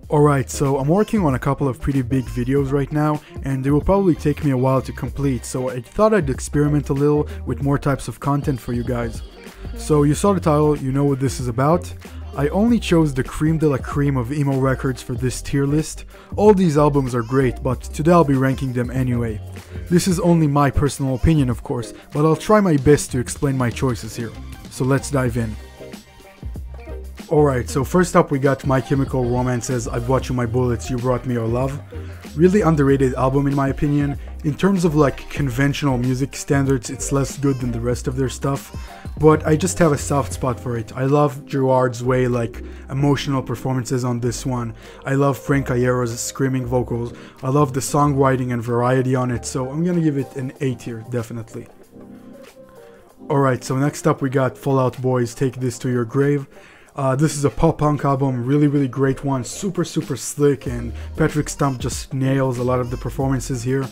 Alright, so I'm working on a couple of pretty big videos right now, and they will probably take me a while to complete, so I thought I'd experiment a little with more types of content for you guys. So you saw the title, you know what this is about. I only chose the cream de la cream of emo records for this tier list. All these albums are great, but today I'll be ranking them anyway. This is only my personal opinion, of course, but I'll try my best to explain my choices here. So let's dive in. Alright, so first up we got My Chemical Romance's I Bought You My Bullets, You Brought Me Your Love. Really underrated album in my opinion. In terms of like conventional music standards, it's less good than the rest of their stuff, but I just have a soft spot for it. I love Gerard's way, like emotional performances on this one. I love Frank Iera's screaming vocals. I love the songwriting and variety on it, so I'm gonna give it an A tier, definitely. Alright, so next up we got Fall Out Boy's Take This to Your Grave. This is a pop-punk album, really great one, super slick, and Patrick Stump just nails a lot of the performances here.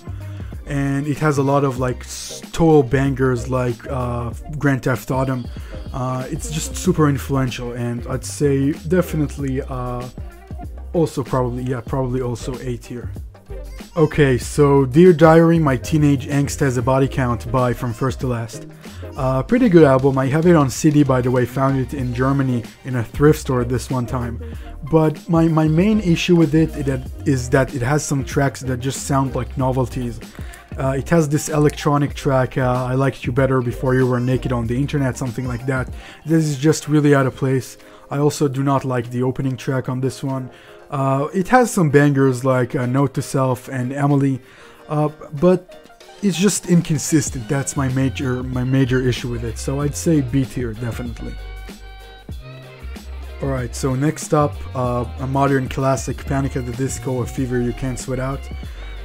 And it has a lot of like total bangers like Grand Theft Autumn. It's just super influential, and I'd say definitely probably also A tier. Okay, so Dear Diary, My Teenage Angst Has a Body Count by From First to Last. Pretty good album. I have it on CD, by the way, found it in Germany in a thrift store this one time. But my main issue with it is that it has some tracks that just sound like novelties. It has this electronic track, I Liked You Better Before You Were Naked on the Internet, something like that. This is just really out of place. I also do not like the opening track on this one. It has some bangers like Note to Self and Emily, but it's just inconsistent. That's my major issue with it, so I'd say B tier, definitely. Alright, so next up, a modern classic, Panic at the Disco, A Fever You Can't Sweat Out.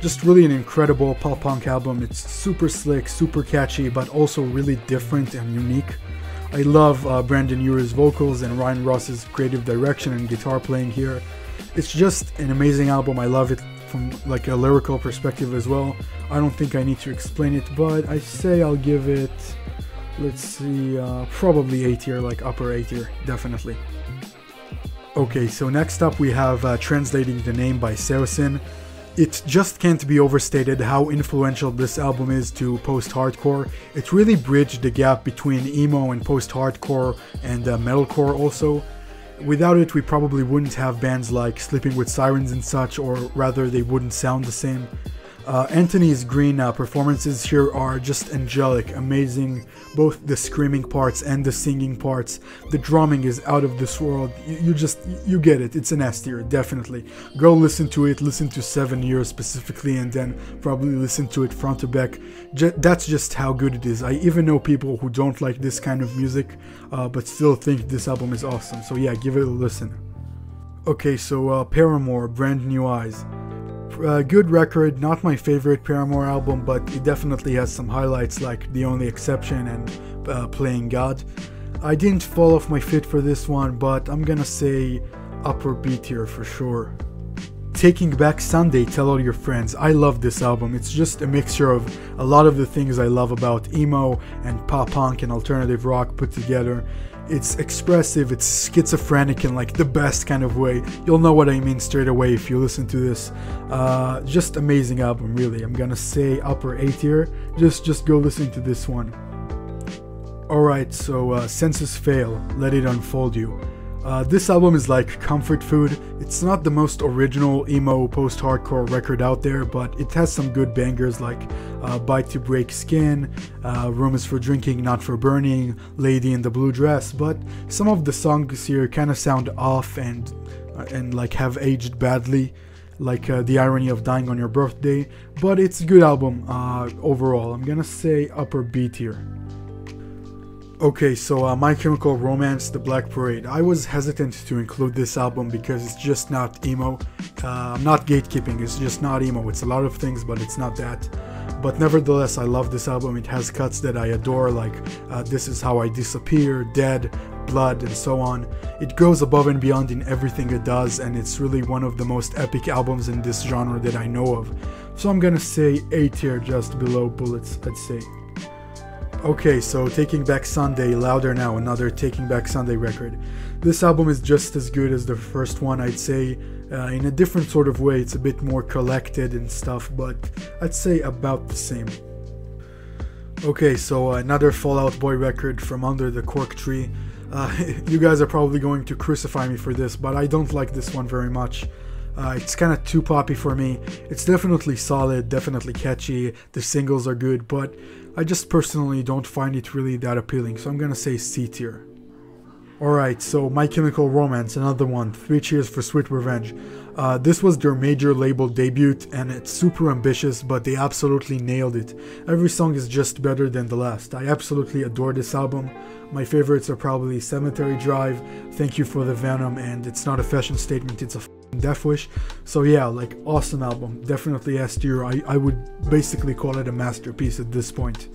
Just really an incredible pop-punk album. It's super slick, super catchy, but also really different and unique. I love Brandon Urie's vocals and Ryan Ross's creative direction and guitar playing here. It's just an amazing album. I love it from like a lyrical perspective as well. I don't think I need to explain it, but I say I'll give it, let's see, probably A tier, like upper A tier, definitely. Okay, so next up we have Translating the Name by Saosin. It just can't be overstated how influential this album is to post-hardcore. It really bridged the gap between emo and post-hardcore and metalcore also. Without it, we probably wouldn't have bands like Sleeping with Sirens and such, or rather they wouldn't sound the same. Anthony's Green performances here are just angelic, amazing, both the screaming parts and the singing parts. The drumming is out of this world. You get it, it's an S tier, definitely. Go listen to it, listen to 7 Years specifically, and then probably listen to it front to back. That's just how good it is. I even know people who don't like this kind of music, but still think this album is awesome, so yeah, give it a listen. Okay, so Paramore, Brand New Eyes. Good record, not my favorite Paramore album, but it definitely has some highlights like The Only Exception and Playing God. I didn't fall off my feet for this one, but I'm gonna say upper B tier for sure. Taking Back Sunday, Tell All Your Friends. I love this album. It's just a mixture of a lot of the things I love about emo and pop punk and alternative rock put together. It's expressive, it's schizophrenic in like the best kind of way. You'll know what I mean straight away if you listen to this. Just amazing album, really. I'm gonna say upper A tier. Just go listen to this one. Alright, so Senses Fail, Let It Unfold You. This album is like comfort food. It's not the most original emo post-hardcore record out there, but it has some good bangers like Bite to Break Skin, Room is for Drinking, Not for Burning, Lady in the Blue Dress, but some of the songs here kind of sound off and like have aged badly, like The Irony of Dying on Your Birthday, but it's a good album overall. I'm gonna say upper B tier. Okay, so My Chemical Romance, The Black Parade. I was hesitant to include this album because it's just not emo. Not gatekeeping, it's just not emo. It's a lot of things, but it's not that. But nevertheless, I love this album. It has cuts that I adore, like This Is How I Disappear, Dead, Blood, and so on. It goes above and beyond in everything it does, and it's really one of the most epic albums in this genre that I know of. So I'm gonna say A tier, just below Bullets, I'd say. Okay, so Taking Back Sunday, Louder Now, another Taking Back Sunday record. This album is just as good as the first one, I'd say. In a different sort of way. It's a bit more collected and stuff, but I'd say about the same. Okay, so another Fall Out Boy record from under the cork tree. You guys are probably going to crucify me for this, but I don't like this one very much. It's kind of too poppy for me. It's definitely solid, definitely catchy, the singles are good, but I just personally don't find it really that appealing, so I'm gonna say C tier. Alright, so My Chemical Romance, another one, 3 Cheers for Sweet Revenge. This was their major label debut, and it's super ambitious, but they absolutely nailed it. Every song is just better than the last. I absolutely adore this album. My favorites are probably Cemetery Drive, Thank You for the Venom, and It's Not a Fashion Statement, It's a Death Wish. So yeah, like, awesome album. Definitely S tier. I would basically call it a masterpiece at this point.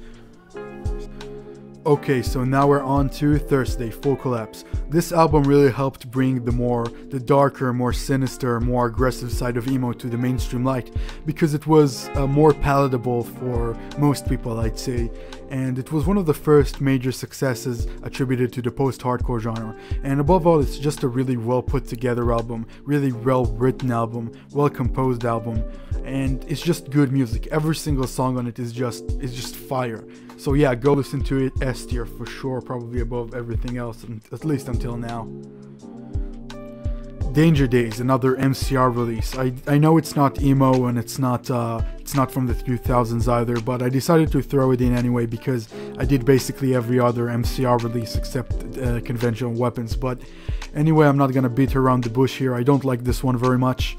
Okay, so now we're on to Thursday, Full Collapse. This album really helped bring the darker, more sinister, more aggressive side of emo to the mainstream light, because it was more palatable for most people, I'd say, and it was one of the first major successes attributed to the post-hardcore genre. And above all, it's just a really well put together album, really well written album, well composed album, and it's just good music. Every single song on it is just fire. So yeah, go listen to it. S tier for sure, probably above everything else, at least until now. Danger Days, another MCR release. I know it's not emo and it's not from the 2000s either, but I decided to throw it in anyway because I did basically every other MCR release except Conventional Weapons. But anyway, I'm not gonna beat around the bush here. I don't like this one very much.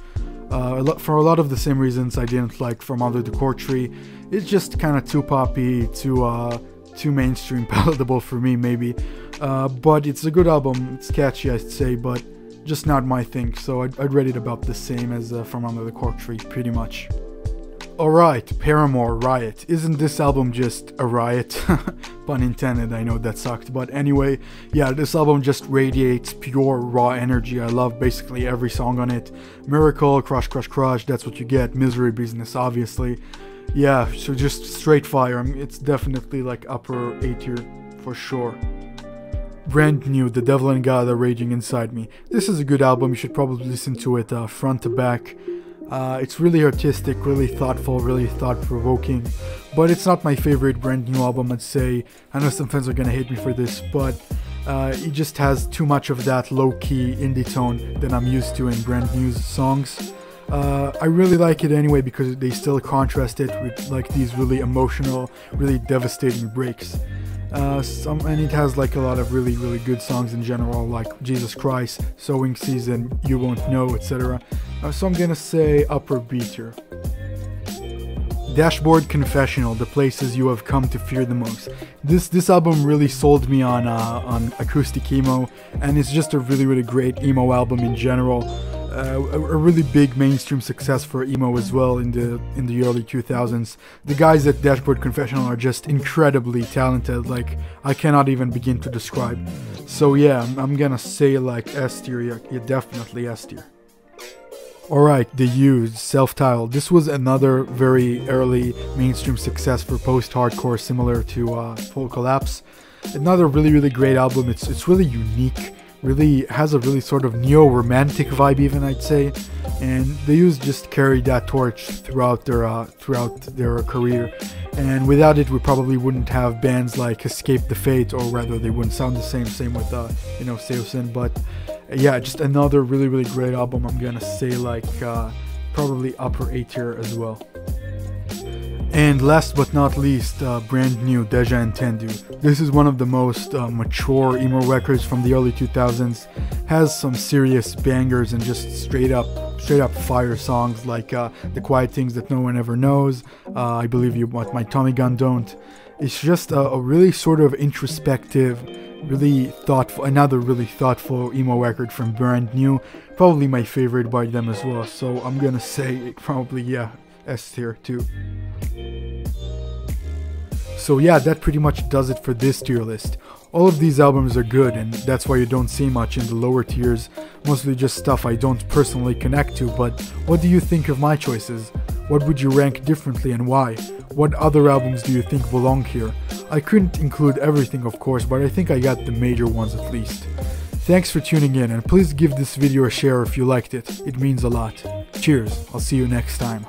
For a lot of the same reasons I didn't like From Under the Cork Tree. It's just kind of too poppy, too mainstream palatable for me maybe. But it's a good album, it's catchy I'd say, but just not my thing, so I'd rate it about the same as From Under the Cork Tree, pretty much. Alright, Paramore, Riot. Isn't this album just a riot? Pun intended, I know that sucked, but anyway, yeah, this album just radiates pure raw energy. I love basically every song on it. Miracle, Crush Crush Crush, that's what you get. Misery Business, obviously. Yeah, so just straight fire. It's definitely like upper A tier for sure. Brand New, The Devil and God Are Raging Inside Me. This is a good album, you should probably listen to it front to back. It's really artistic, really thoughtful, really thought-provoking, but it's not my favorite Brand New album, I'd say. I know some fans are gonna hate me for this, but it just has too much of that low-key indie tone that I'm used to in Brand New's songs. I really like it anyway because they still contrast it with like these really emotional, really devastating breaks. And it has like a lot of really good songs in general, like Jesus Christ, Sowing Season, You Won't Know, etc. So I'm gonna say upper B tier. Dashboard Confessional, The Places You Have Come to Fear the Most. This album really sold me on acoustic emo, and it's just a really great emo album in general. A really big mainstream success for emo as well in the early 2000s. The guys at Dashboard Confessional are just incredibly talented, like I cannot even begin to describe. So yeah, I'm gonna say like S tier, yeah, definitely S tier. Alright, The Used, Self-Titled. This was another very early mainstream success for post-hardcore, similar to Full Collapse. Another really great album. It's really unique. Really has a really sort of neo-romantic vibe even, I'd say, and The Used just carried that torch throughout their career, and without it we probably wouldn't have bands like Escape the Fate, or rather they wouldn't sound the same with Saosin. But yeah, just another really great album. I'm gonna say like probably upper A tier as well. And last but not least, Brand New, Deja Entendu. This is one of the most mature emo records from the early 2000s. Has some serious bangers and just straight up fire songs like The Quiet Things That No One Ever Knows, I Believe You But My Tommy Gun Don't. It's just a really sort of introspective, another really thoughtful emo record from Brand New. Probably my favorite by them as well, so I'm gonna say probably, yeah, S tier too. So yeah, that pretty much does it for this tier list. All of these albums are good, and that's why you don't see much in the lower tiers, mostly just stuff I don't personally connect to. But what do you think of my choices? What would you rank differently and why? What other albums do you think belong here? I couldn't include everything of course, but I think I got the major ones at least. Thanks for tuning in, and please give this video a share if you liked it. It means a lot. Cheers, I'll see you next time.